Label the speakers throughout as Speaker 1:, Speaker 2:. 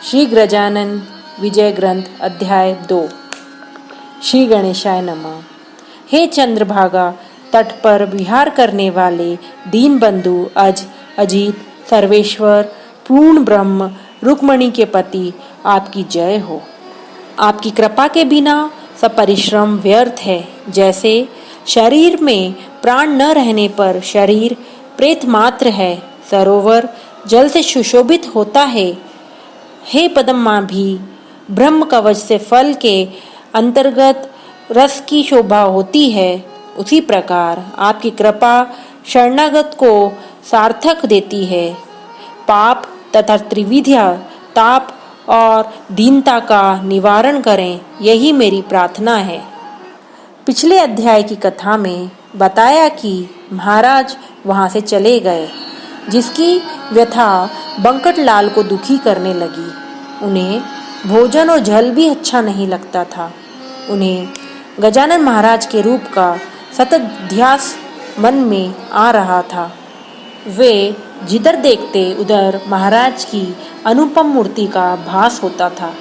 Speaker 1: श्री गजानन विजय ग्रंथ अध्याय 2। श्री गणेशाय नमः। हे चंद्रभागा तट पर विहार करने वाले दीन बंधु अज अजीत सर्वेश्वर पूर्ण ब्रह्म रुक्मणी के पति, आपकी जय हो। आपकी कृपा के बिना सब परिश्रम व्यर्थ है। जैसे शरीर में प्राण न रहने पर शरीर प्रेत मात्र है, सरोवर जल से सुशोभित होता है। हे पद्मा भी ब्रह्म कवच से फल के अंतर्गत रस की शोभा होती है, उसी प्रकार आपकी कृपा शरणागत को सार्थक देती है। पाप तथा त्रिविधा ताप और दीनता का निवारण करें, यही मेरी प्रार्थना है। पिछले अध्याय की कथा में बताया कि महाराज वहां से चले गए, जिसकी व्यथा बंकटलाल को दुखी करने लगी। उन्हें भोजन और जल भी अच्छा नहीं लगता था। उन्हें गजानन महाराज के रूप का सतत ध्यास मन में आ रहा था। वे जिधर देखते उधर महाराज की अनुपम मूर्ति का भास होता था।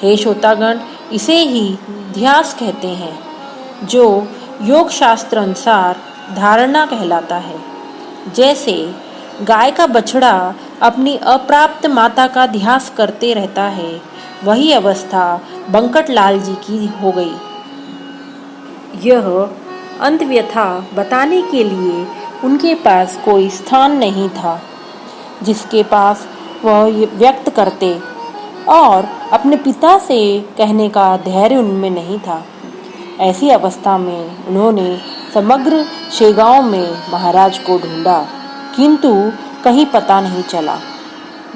Speaker 1: हे श्रोतागण, इसे ही ध्यास कहते हैं, जो योग शास्त्र अनुसार धारणा कहलाता है। जैसे गाय का बछड़ा अपनी अप्राप्त माता का ध्यास करते रहता है, वही अवस्था बंकटलाल जी की हो गई। यह अंत व्यथा बताने के लिए उनके पास कोई स्थान नहीं था जिसके पास वह व्यक्त करते, और अपने पिता से कहने का धैर्य उनमें नहीं था। ऐसी अवस्था में उन्होंने समग्र शेगांव में महाराज को ढूंढा, किंतु कहीं पता नहीं चला।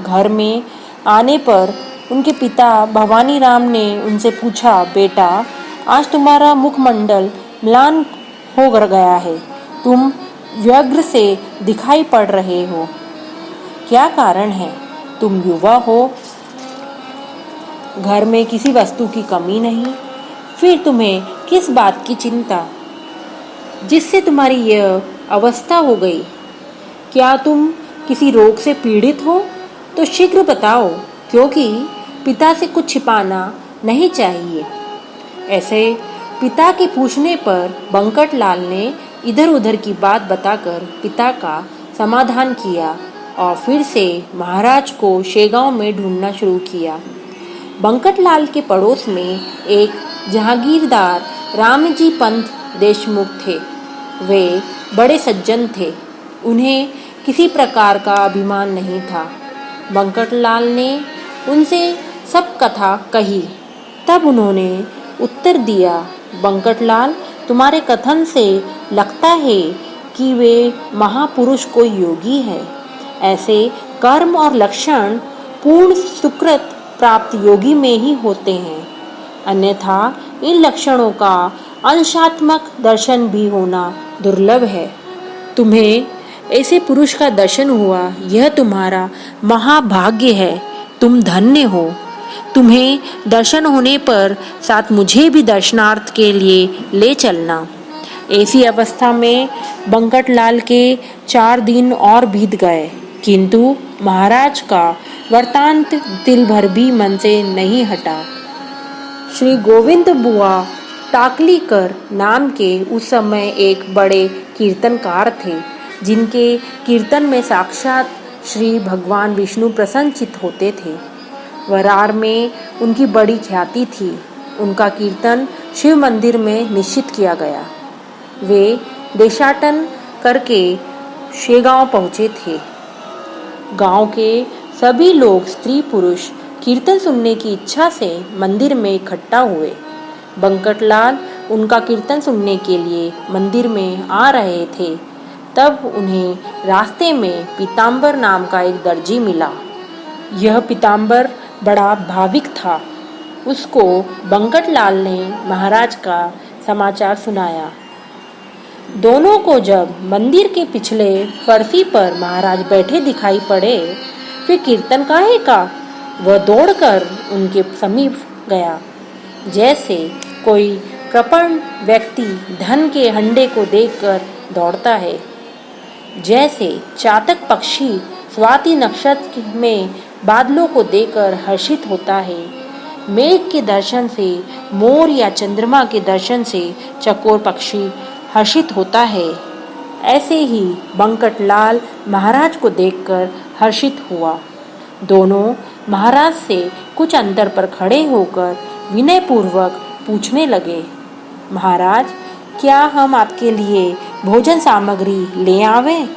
Speaker 1: घर में आने पर उनके पिता भवानी राम ने उनसे पूछा, बेटा, आज तुम्हारा मुखमंडल म्लान हो गया है, तुम व्यग्र से दिखाई पड़ रहे हो, क्या कारण है? तुम युवा हो, घर में किसी वस्तु की कमी नहीं, फिर तुम्हें किस बात की चिंता जिससे तुम्हारी यह अवस्था हो गई? क्या तुम किसी रोग से पीड़ित हो तो शीघ्र बताओ, क्योंकि पिता से कुछ छिपाना नहीं चाहिए। ऐसे पिता के पूछने पर बंकटलाल ने इधर उधर की बात बताकर पिता का समाधान किया और फिर से महाराज को शेगांव में ढूंढना शुरू किया। बंकटलाल के पड़ोस में एक जहांगीरदार रामजी पंत देशमुख थे। वे बड़े सज्जन थे, उन्हें किसी प्रकार का अभिमान नहीं था। बंकटलाल ने उनसे सब कथा कही। तब उन्होंने उत्तर दिया, बंकटलाल, तुम्हारे कथन से लगता है कि वे महापुरुष कोई योगी है। ऐसे कर्म और लक्षण पूर्ण सुकृत प्राप्त योगी में ही होते हैं, अन्यथा इन लक्षणों का अंशात्मक दर्शन भी होना दुर्लभ है। तुम्हें ऐसे पुरुष का दर्शन हुआ, यह तुम्हारा महाभाग्य है। तुम धन्य हो। तुम्हें दर्शन होने पर साथ मुझे भी दर्शनार्थ के लिए ले चलना। ऐसी अवस्था में बंकटलाल के 4 दिन और बीत गए, किंतु महाराज का वृतांत तिल भर भी मन से नहीं हटा। श्री गोविंद बुआ टाकलीकर नाम के उस समय एक बड़े कीर्तनकार थे, जिनके कीर्तन में साक्षात श्री भगवान विष्णु प्रसन्नचित्त होते थे। वरार में उनकी बड़ी ख्याति थी। उनका कीर्तन शिव मंदिर में निश्चित किया गया। वे देशाटन करके शेगांव पहुँचे थे। गांव के सभी लोग स्त्री पुरुष कीर्तन सुनने की इच्छा से मंदिर में इकट्ठा हुए। बंकटलाल उनका कीर्तन सुनने के लिए मंदिर में आ रहे थे। तब उन्हें रास्ते में पीताम्बर नाम का एक दर्जी मिला। यह पीताम्बर बड़ा भाविक था। उसको बंकटलाल ने महाराज का समाचार सुनाया। दोनों को जब मंदिर के पिछले फर्शी पर महाराज बैठे दिखाई पड़े, फिर कीर्तन काहे का? वह दौड़कर उनके समीप गया, जैसे कोई कृपण व्यक्ति धन के हंडे को देखकर दौड़ता है। जैसे चातक पक्षी स्वाति नक्षत्र में बादलों को देखकर हर्षित होता है, मेघ के दर्शन से मोर या चंद्रमा के दर्शन से चकोर पक्षी हर्षित होता है, ऐसे ही बंकटलाल महाराज को देखकर हर्षित हुआ। दोनों महाराज से कुछ अंतर पर खड़े होकर विनय पूर्वक पूछने लगे, महाराज, क्या हम आपके लिए भोजन सामग्री ले आवें?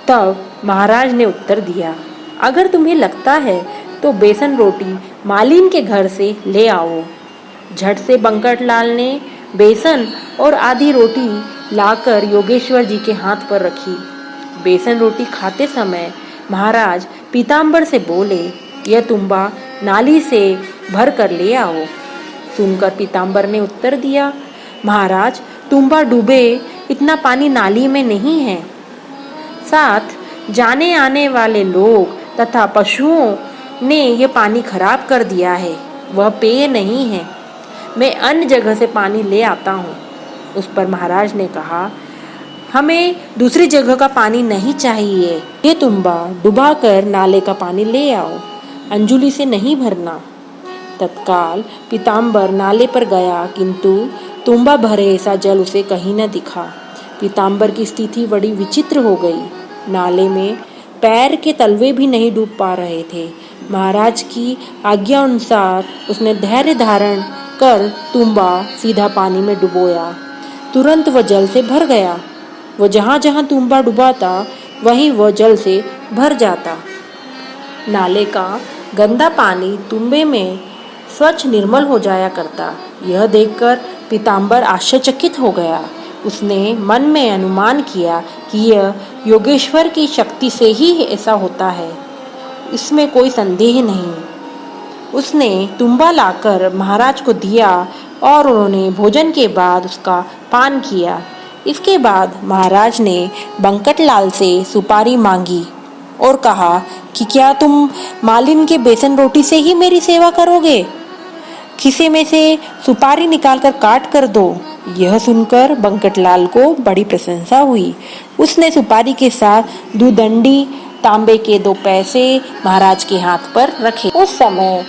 Speaker 1: तब महाराज ने उत्तर दिया, अगर तुम्हें लगता है तो बेसन रोटी मालिन के घर से ले आओ। झट से बंकटलाल ने बेसन और आधी रोटी लाकर योगेश्वर जी के हाथ पर रखी। बेसन रोटी खाते समय महाराज पीताम्बर से बोले, यह तुम्बा नाली से भर कर ले आओ। सुनकर पीताम्बर ने उत्तर दिया, महाराज, तुम्बा डूबे इतना पानी नाली में नहीं है। साथ जाने आने वाले लोग तथा पशुओं ने यह पानी खराब कर दिया है, वह पेय नहीं है। मैं अन्य जगह से पानी ले आता हूँ। उस पर महाराज ने कहा, हमें दूसरी जगह का पानी नहीं चाहिए, ये तुम्बा डुबा कर नाले का पानी ले आओ, अंजुली से नहीं भरना। तत्काल पीताम्बर नाले पर गया, किंतु तुम्बा भरे ऐसा जल उसे कहीं न दिखा। पीताम्बर की स्थिति बड़ी विचित्र हो गई। नाले में पैर के तलवे भी नहीं डूब पा रहे थे। महाराज की आज्ञा अनुसार उसने धैर्य धारण कर तुम्बा सीधा पानी में डुबोया। तुरंत वह जल से भर गया। वह जहाँ जहाँ तुम्बा डुबाता वहीं वह जल से भर जाता। नाले का गंदा पानी तुम्बे में स्वच्छ निर्मल हो जाया करता। यह देखकर पीताम्बर आश्चर्यचकित हो गया। उसने मन में अनुमान किया कि यह योगेश्वर की शक्ति से ही ऐसा होता है, इसमें कोई संदेह नहीं। उसने तुम्बा लाकर महाराज को दिया और उन्होंने भोजन के बाद उसका पान किया। इसके बाद महाराज ने बंकटलाल से सुपारी मांगी और कहा कि क्या तुम मालिन के बेसन रोटी से ही मेरी सेवा करोगे? खिसे में से सुपारी निकालकर काट कर दो। यह सुनकर बंकटलाल को बड़ी प्रशंसा हुई। उसने सुपारी के साथ दुदंडी तांबे के 2 पैसे महाराज के हाथ पर रखे। उस समय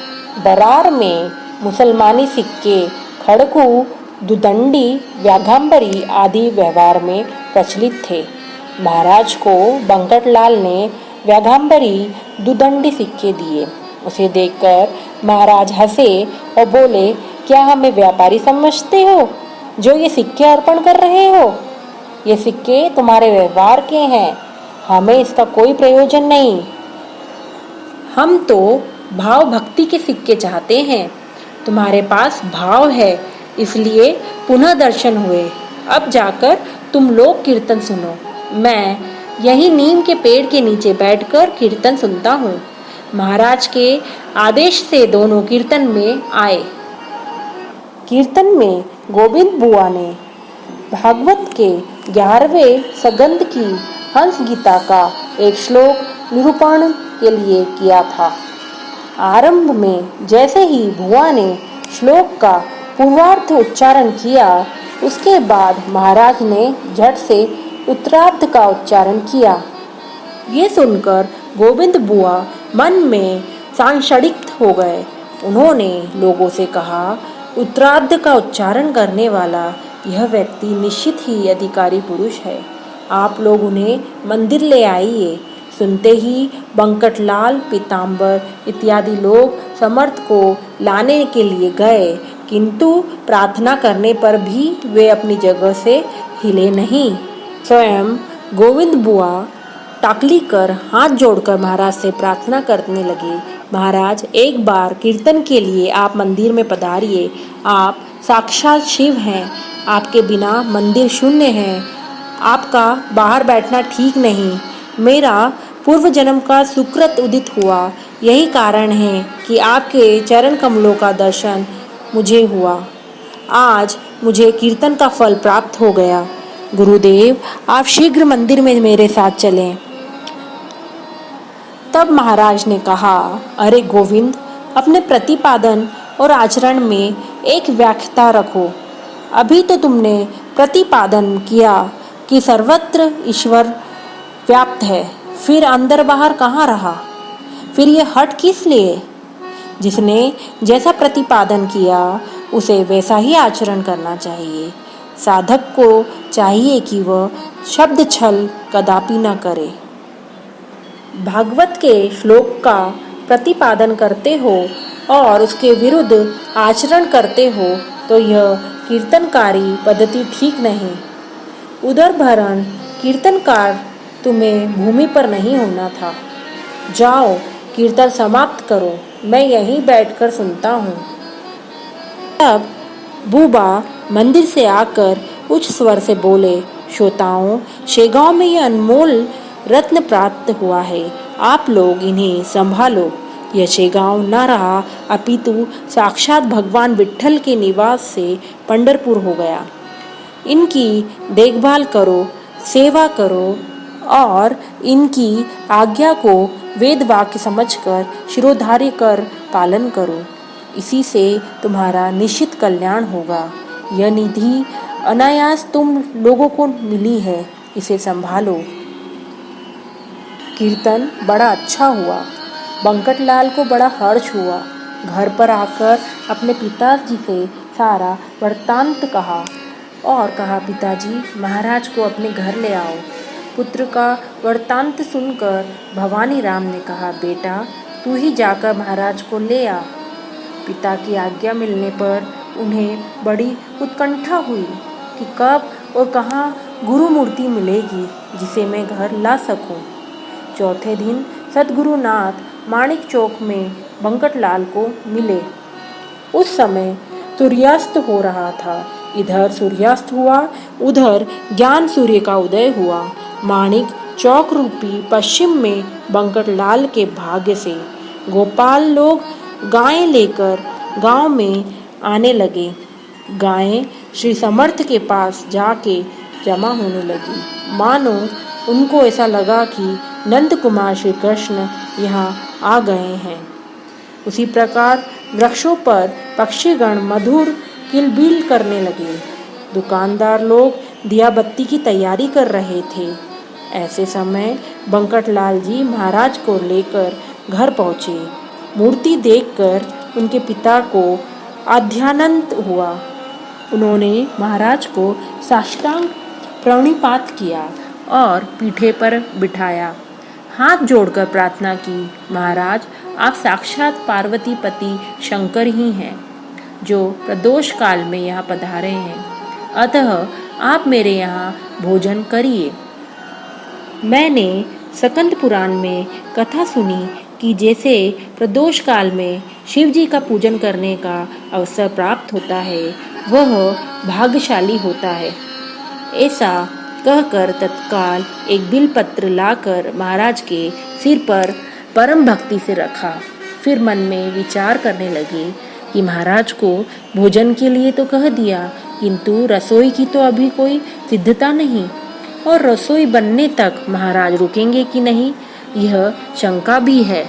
Speaker 1: दरार में मुसलमानी सिक्के, खड़कू, दुदंडी, व्याघांबरी आदि व्यवहार में प्रचलित थे। महाराज को बंकटलाल ने व्याघांबरी दुदंडी सिक्के दिए। उसे देखकर महाराज हंसे और बोले, क्या हमें व्यापारी समझते हो जो ये सिक्के अर्पण कर रहे हो? ये सिक्के तुम्हारे व्यवहार के हैं, हमें इसका कोई प्रयोजन नहीं। हम तो भाव भक्ति के सिक्के चाहते हैं। तुम्हारे पास भाव है, इसलिए पुनः दर्शन हुए। अब जाकर तुम लोग कीर्तन सुनो। मैं यही नीम के पेड़ के नीचे बैठकर कीर्तन सुनता हूँ। महाराज के आदेश से दोनों कीर्तन में आए। कीर्तन में गोविंद बुआ ने भागवत के 11वें सगंध की हंस गीता का एक श्लोक निरूपण के लिए किया था। आरंभ में जैसे ही बुआ ने श्लोक का पूर्वार्ध उच्चारण किया, उसके बाद महाराज ने झट से उत्तरार्ध का उच्चारण किया। ये सुनकर गोविंद बुआ मन में सांशडिक हो गए। उन्होंने लोगों से कहा, उत्तरार्ध का उच्चारण करने वाला यह व्यक्ति निश्चित ही अधिकारी पुरुष है। आप लोग उन्हें मंदिर ले आइए। सुनते ही बंकटलाल, पीताम्बर इत्यादि लोग समर्थ को लाने के लिए गए, किंतु प्रार्थना करने पर भी वे अपनी जगह से हिले नहीं। स्वयं गोविंद बुआ टाकली कर हाथ जोड़कर महाराज से प्रार्थना करने लगे, महाराज, एक बार कीर्तन के लिए आप मंदिर में पधारिए। आप साक्षात शिव हैं। आपके बिना मंदिर शून्य है। आपका बाहर बैठना ठीक नहीं। मेरा पूर्व जन्म का सुकृत उदित हुआ, यही कारण है कि आपके चरण कमलों का दर्शन मुझे हुआ। आज मुझे कीर्तन का फल प्राप्त हो गया। गुरुदेव, आप शीघ्र मंदिर में मेरे साथ चलें। तब महाराज ने कहा, अरे गोविंद, अपने प्रतिपादन और आचरण में एक व्याख्या रखो। अभी तो तुमने प्रतिपादन किया कि सर्वत्र ईश्वर व्याप्त है, फिर अंदर बाहर कहाँ रहा? फिर ये हट किस लिए? जिसने जैसा प्रतिपादन किया उसे वैसा ही आचरण करना चाहिए। साधक को चाहिए कि वह शब्द छल कदापि न करे। भागवत के श्लोक का प्रतिपादन करते हो और उसके विरुद्ध आचरण करते हो तो यह कीर्तनकारी पद्धति ठीक नहीं। उदरभरण कीर्तनकार तुम्हें भूमि पर नहीं होना था। जाओ कीर्तन समाप्त करो, मैं यहीं बैठकर सुनता हूँ। तब बूबा मंदिर से आकर उच्च स्वर से बोले, श्रोताओं, शेगांव में यह अनमोल रत्न प्राप्त हुआ है, आप लोग इन्हें संभालो। यह शेगांव न रहा अपितु साक्षात भगवान विट्ठल के निवास से पंढरपुर हो गया। इनकी देखभाल करो, सेवा करो और इनकी आज्ञा को वेद वाक्य समझकर शिरोधार्य कर पालन करो। इसी से तुम्हारा निश्चित कल्याण होगा। यह निधि अनायास तुम लोगों को मिली है, इसे संभालो। कीर्तन बड़ा अच्छा हुआ। बंकटलाल को बड़ा हर्ष हुआ। घर पर आकर अपने पिताजी से सारा वृत्तांत कहा और कहा, पिताजी, महाराज को अपने घर ले आओ। पुत्र का वृत्तांत सुनकर भवानी राम ने कहा, बेटा, तू ही जाकर महाराज को ले आ। पिता की आज्ञा मिलने पर उन्हें बड़ी उत्कंठा हुई कि कब और कहाँ गुरु मूर्ति मिलेगी जिसे मैं घर ला सकूं। चौथे दिन सद्गुरुनाथ माणिक चौक में बंकटलाल को मिले। उस समय सूर्यास्त हो रहा था। इधर सूर्यास्त हुआ, उधर ज्ञान सूर्य का उदय हुआ। माणिक चौक रूपी पश्चिम में बंकटलाल के भाग्य से गोपाल लोग गायें लेकर गांव में आने लगे। गायें श्री समर्थ के पास जाके जमा होने लगी। मानो उनको ऐसा लगा कि नंद कुमार श्री कृष्ण यहाँ आ गए हैं। उसी प्रकार वृक्षों पर पक्षीगण मधुर किलबिल करने लगे। दुकानदार लोग दिया बत्ती की तैयारी कर रहे थे। ऐसे समय बंकटलाल जी महाराज को लेकर घर पहुँचे। मूर्ति देखकर उनके पिता को आध्यानंद हुआ। उन्होंने महाराज को साष्टांग प्रणिपात किया और पीठे पर बिठाया। हाथ जोड़कर प्रार्थना की, महाराज, आप साक्षात पार्वती पति शंकर ही हैं जो प्रदोष काल में यहाँ पधारे हैं, अतः आप मेरे यहाँ भोजन करिए। मैंने सकंद पुराण में कथा सुनी कि जैसे प्रदोष काल में शिव जी का पूजन करने का अवसर प्राप्त होता है, वह भाग्यशाली होता है। ऐसा कहकर तत्काल एक बिलपत्र लाकर महाराज के सिर पर परम भक्ति से रखा। फिर मन में विचार करने लगे कि महाराज को भोजन के लिए तो कह दिया, किंतु रसोई की तो अभी कोई सिद्धता नहीं और रसोई बनने तक महाराज रुकेंगे कि नहीं, यह शंका भी है।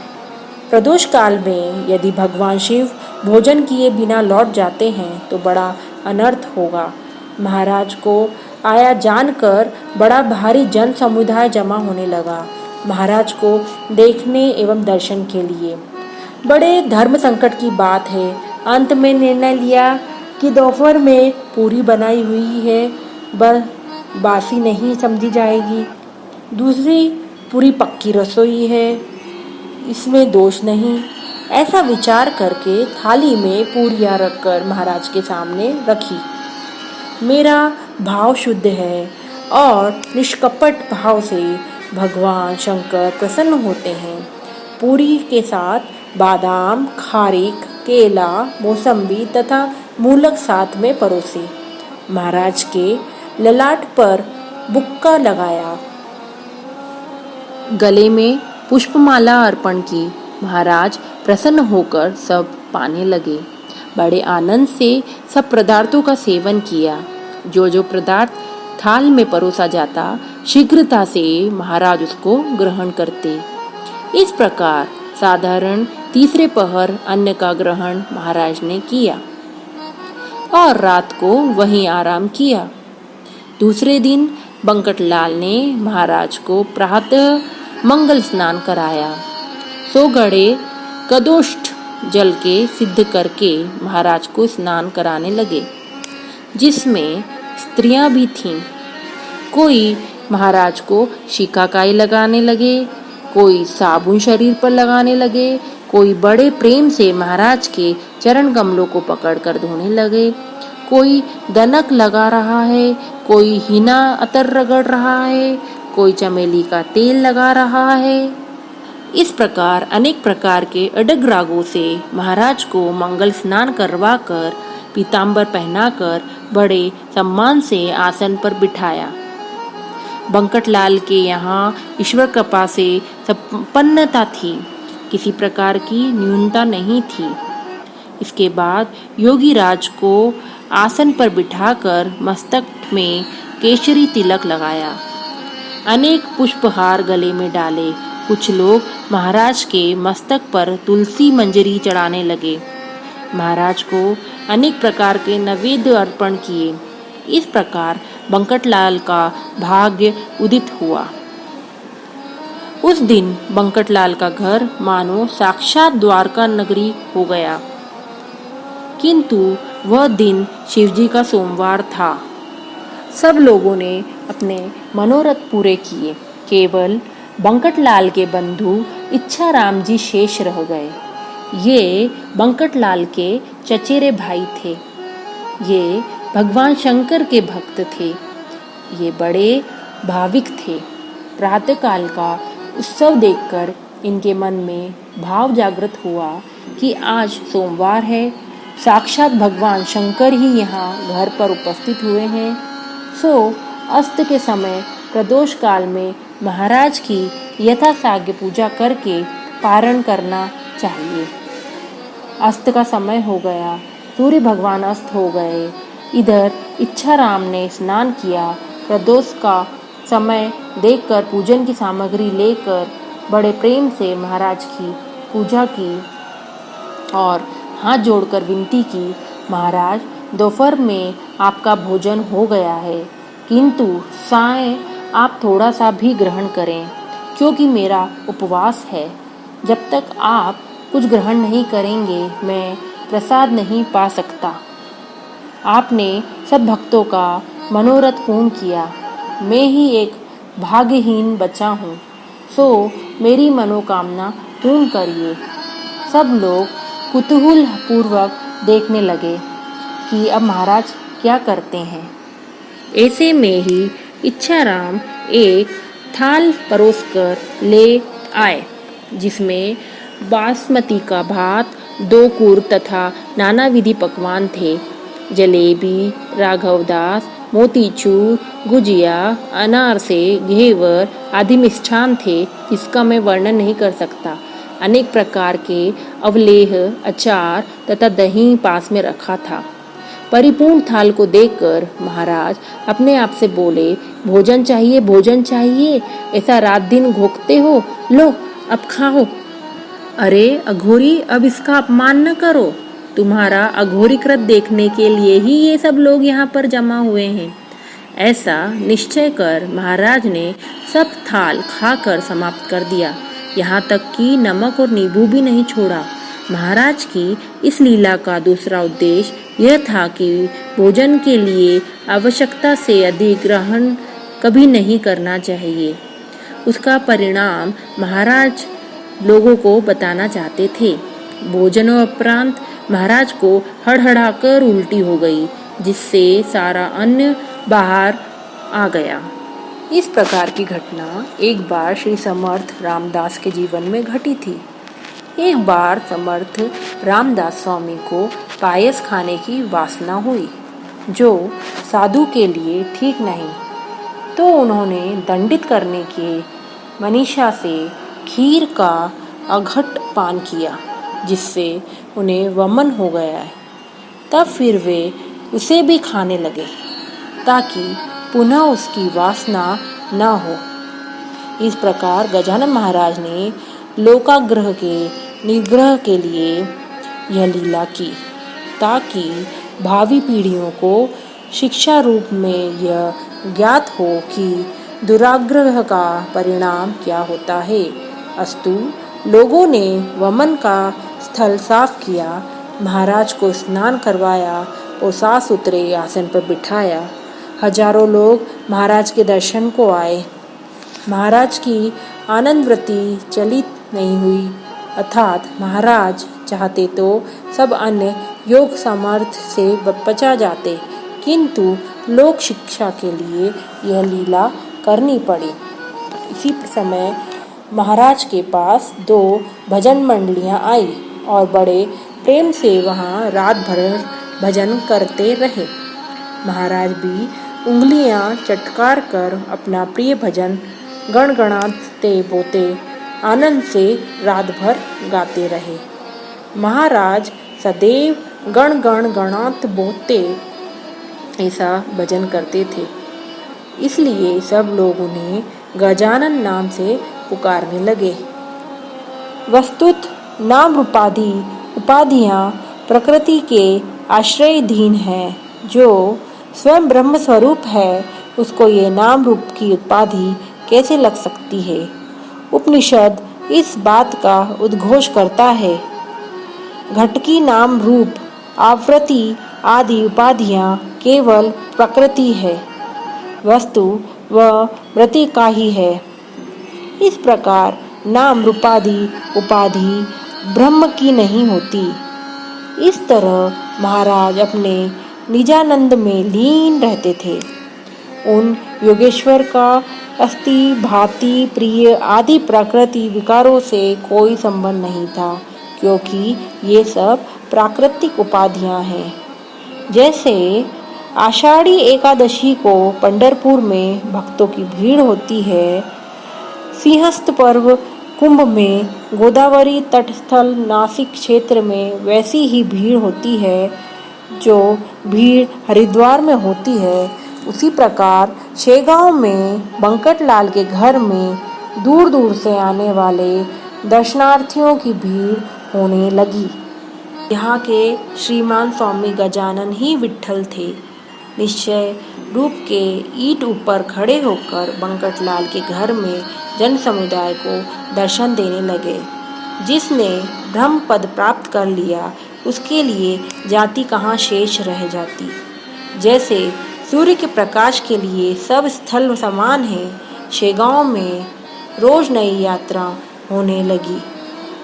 Speaker 1: प्रदोष काल में यदि भगवान शिव भोजन किए बिना लौट जाते हैं तो बड़ा अनर्थ होगा। महाराज को आया जानकर बड़ा भारी जन समुदाय जमा होने लगा महाराज को देखने एवं दर्शन के लिए। बड़े धर्म संकट की बात है। अंत में निर्णय लिया कि दोपहर में पूरी बनाई हुई है, बासी नहीं समझी जाएगी। दूसरी पूरी पक्की रसोई है, इसमें दोष नहीं। ऐसा विचार करके थाली में पूरियां रखकर महाराज के सामने रखी। मेरा भाव शुद्ध है और निष्कपट भाव से भगवान शंकर प्रसन्न होते हैं। पूरी के साथ बादाम, खारीक, केला, मौसम्बी तथा मूलक साथ में परोसे। महाराज के ललाट पर बुक्का लगाया, गले में पुष्पमाला अर्पण की। महाराज प्रसन्न होकर सब पाने लगे। बड़े आनंद से सब पदार्थों का सेवन किया। जो जो पदार्थ थाल में परोसा जाता, शीघ्रता से महाराज उसको ग्रहण करते। इस प्रकार साधारण तीसरे पहर अन्न का ग्रहण महाराज ने किया और रात को वहीं आराम किया। दूसरे दिन बंकटलाल ने महाराज को प्रातः मंगल स्नान कराया। सो घड़े कदोष्ट जल के सिद्ध करके महाराज को स्नान कराने लगे, जिसमें स्त्रियां भी थीं। कोई महाराज को शिकाकाई लगाने लगे, कोई साबुन शरीर पर लगाने लगे, कोई बड़े प्रेम से महाराज के चरण कमलों को पकड़कर धोने लगे। कोई दनक लगा रहा है, कोई हिना अतर रगड़ रहा है, कोई चमेली का तेल लगा रहा है। इस प्रकार अनेक प्रकार के अडग रागों से महाराज को मंगल स्नान करवाकर पीताम्बर पहनाकर बड़े सम्मान से आसन पर बिठाया। बंकटलाल के यहाँ ईश्वर कृपा से संपन्नता थी, किसी प्रकार की न्यूनता नहीं थी। इसके बाद योगी राज को आसन पर बिठाकर मस्तक में केसरी तिलक लगाया, अनेक पुष्पहार गले में डाले। कुछ लोग महाराज के मस्तक पर तुलसी मंजरी चढ़ाने लगे। महाराज को अनेक प्रकार के नैवेद्य अर्पण किए। इस प्रकार बंकटलाल का भाग्य उदित हुआ। उस दिन बंकटलाल का घर मानो साक्षात द्वारका नगरी हो गया। किंतु वह दिन शिवजी का सोमवार था। सब लोगों ने अपने मनोरथ पूरे किए। केवल बंकटलाल के बंधु इच्छाराम जी शेष रह गए। ये बंकटलाल के चचेरे भाई थे। ये भगवान शंकर के भक्त थे। ये बड़े भाविक थे। प्रातःकाल का उत्सव देखकर इनके मन में भाव जागृत हुआ कि आज सोमवार है, साक्षात भगवान शंकर ही यहाँ घर पर उपस्थित हुए हैं। सो अस्त के समय प्रदोष काल में महाराज की यथासाध्य पूजा करके पारण करना चाहिए। अस्त का समय हो गया, सूर्य भगवान अस्त हो गए। इधर इच्छाराम ने स्नान किया। प्रदोष का समय देखकर पूजन की सामग्री लेकर बड़े प्रेम से महाराज की पूजा की और हाथ जोड़कर विनती की, महाराज दोपहर में आपका भोजन हो गया है, किंतु सायं आप थोड़ा सा भी ग्रहण करें, क्योंकि मेरा उपवास है। जब तक आप कुछ ग्रहण नहीं करेंगे मैं प्रसाद नहीं पा सकता। आपने सब भक्तों का मनोरथ पूर्ण किया। मैं ही एक भाग्यहीन बचा हूँ, सो मेरी मनोकामना पूर्ण करिए। सब लोग कुतूहल पूर्वक देखने लगे कि अब महाराज क्या करते हैं। ऐसे में ही इच्छाराम एक थाल परोसकर ले आए, जिसमें बासमती का भात, 2 कुर तथा नाना विधि पकवान थे। जलेबी, राघवदास, मोतीचूर, गुजिया, अनारसे, घेवर आदि मिष्ठान थे, जिसका मैं वर्णन नहीं कर सकता। अनेक प्रकार के अवलेह, अचार तथा दही पास में रखा था। परिपूर्ण थाल को देखकर महाराज अपने आप से बोले, भोजन चाहिए, भोजन चाहिए, ऐसा रात दिन घोंकते हो, लो अब खाओ। अरे अघोरी, अब इसका अपमान न करो। तुम्हारा अघोरी कृत देखने के लिए ही ये सब लोग यहाँ पर जमा हुए हैं। ऐसा निश्चय कर महाराज ने सब थाल खाकर समाप्त कर दिया, यहाँ तक कि नमक और नींबू भी नहीं छोड़ा। महाराज की इस लीला का दूसरा उद्देश्य यह था कि भोजन के लिए आवश्यकता से अधिक ग्रहण कभी नहीं करना चाहिए। उसका परिणाम महाराज लोगों को बताना चाहते थे। भोजनोपरांत महाराज को हड़हड़ाकर उल्टी हो गई, जिससे सारा अन्न बाहर आ गया। इस प्रकार की घटना एक बार श्री समर्थ रामदास के जीवन में घटी थी। एक बार समर्थ रामदास स्वामी को पायस खाने की वासना हुई, जो साधु के लिए ठीक नहीं, तो उन्होंने दंडित करने के मनीषा से खीर का अघट पान किया, जिससे उन्हें वमन हो गया है। तब फिर वे उसे भी खाने लगे, ताकि पुनः उसकी वासना न हो। इस प्रकार गजानन महाराज ने लोकाग्रह के निग्रह के लिए यह लीला की, ताकि भावी पीढ़ियों को शिक्षा रूप में यह ज्ञात हो कि दुराग्रह का परिणाम क्या होता है। अस्तु, लोगों ने वमन का स्थल साफ किया, महाराज को स्नान करवाया और साफ सुथरे आसन पर बिठाया। हजारों लोग महाराज के दर्शन को आए। महाराज की आनंद वृत्ति चलित नहीं हुई, अर्थात महाराज चाहते तो सब अन्य योग सामर्थ्य से बचा जाते, किंतु लोक शिक्षा के लिए यह लीला करनी पड़ी। इसी समय महाराज के पास 2 भजन मंडलियां आई और बड़े प्रेम से वहां रात भर भजन करते रहे। महाराज भी उंगलियां चटकार कर अपना प्रिय भजन गणगणाते बोते आनंद से रात भर गाते रहे। महाराज सदैव गण गण गणात बोते ऐसा भजन करते थे, इसलिए सब लोग उन्हें गजानन नाम से पुकारने लगे। वस्तुत नाम रूपादि उपाधियां प्रकृति के आश्रयधीन हैं। जो स्वयं ब्रह्म स्वरूप है, उसको ये नाम रूप की उपाधि कैसे लग सकती है? उपनिषद इस बात का उद्घोष करता है। घटकी नाम रूप आवृत्ति आदि उपाधियां केवल प्रकृति है, वस्तु व वृत्ति का ही है। इस प्रकार नाम रूपादि उपाधि ब्रह्म की नहीं होती। इस तरह महाराज अपने निजानंद में लीन रहते थे। उन योगेश्वर का अस्ति भाति प्रिय आदि प्रकृति विकारों से कोई संबंध नहीं था, क्योंकि ये सब प्राकृतिक उपाधियां हैं। जैसे आषाढ़ी एकादशी को पंढरपुर में भक्तों की भीड़ होती है, सिंहस्थ पर्व कुंभ में गोदावरी तटस्थल नासिक क्षेत्र में वैसी ही भीड़ होती है जो भीड़ हरिद्वार में होती है, उसी प्रकार शेगांव में बंकट लाल के घर में दूर दूर से आने वाले दर्शनार्थियों की भीड़ होने लगी। यहाँ के श्रीमान स्वामी गजानन ही विट्ठल थे। निश्चय रूप के ईंट ऊपर खड़े होकर बंकट लाल के घर में जन समुदाय को दर्शन देने लगे। जिसने ब्रह्म पद प्राप्त कर लिया, उसके लिए जाति कहाँ शेष रह जाती। जैसे सूर्य के प्रकाश के लिए सब स्थल समान है, शेगांव में रोज नई यात्रा होने लगी।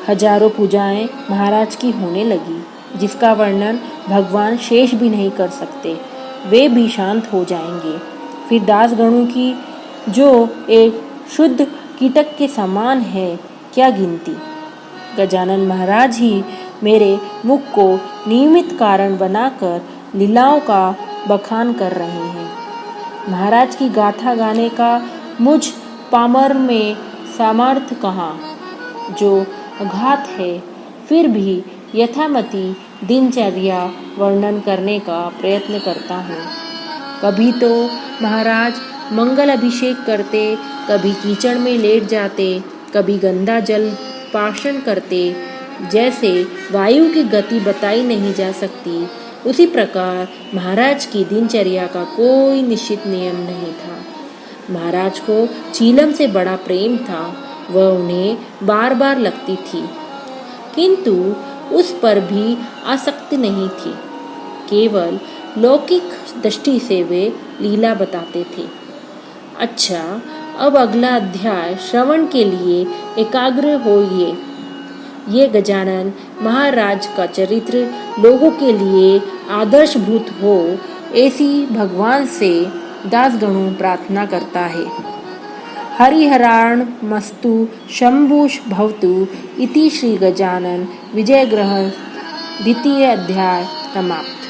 Speaker 1: हजारों पूजाएं महाराज की होने लगी, जिसका वर्णन भगवान शेष भी नहीं कर सकते। वे भी शांत हो जाएंगे। फिर दासगणों की, जो एक शुद्ध कीटक के समान है, क्या गिनती। गजानन महाराज ही मेरे मुख को नियमित कारण बनाकर लीलाओं का बखान कर रहे हैं। महाराज की गाथा गाने का मुझ पामर में सामर्थ्य कहाँ, जो अघात है। फिर भी यथामति दिनचर्या वर्णन करने का प्रयत्न करता हूँ। कभी तो महाराज मंगल अभिषेक करते, कभी कीचड़ में लेट जाते, कभी गंदा जल पाषण करते। जैसे वायु की गति बताई नहीं जा सकती, उसी प्रकार महाराज की दिनचर्या का कोई निश्चित नियम नहीं था। महाराज को चीलम से बड़ा प्रेम था, वह उन्हें बार बार लगती थी, किंतु उस पर भी आसक्ति नहीं थी। केवल लौकिक दृष्टि से वे लीला बताते थे। अच्छा, अब अगला अध्याय श्रवण के लिए एकाग्र होइए। ये गजानन महाराज का चरित्र लोगों के लिए आदर्शभूत हो, ऐसी भगवान से दासगणों प्रार्थना करता है। हरिहराण मस्तु शंभुष भवतु इति श्री गजानन विजयग्रह द्वितीय अध्याय समाप्त।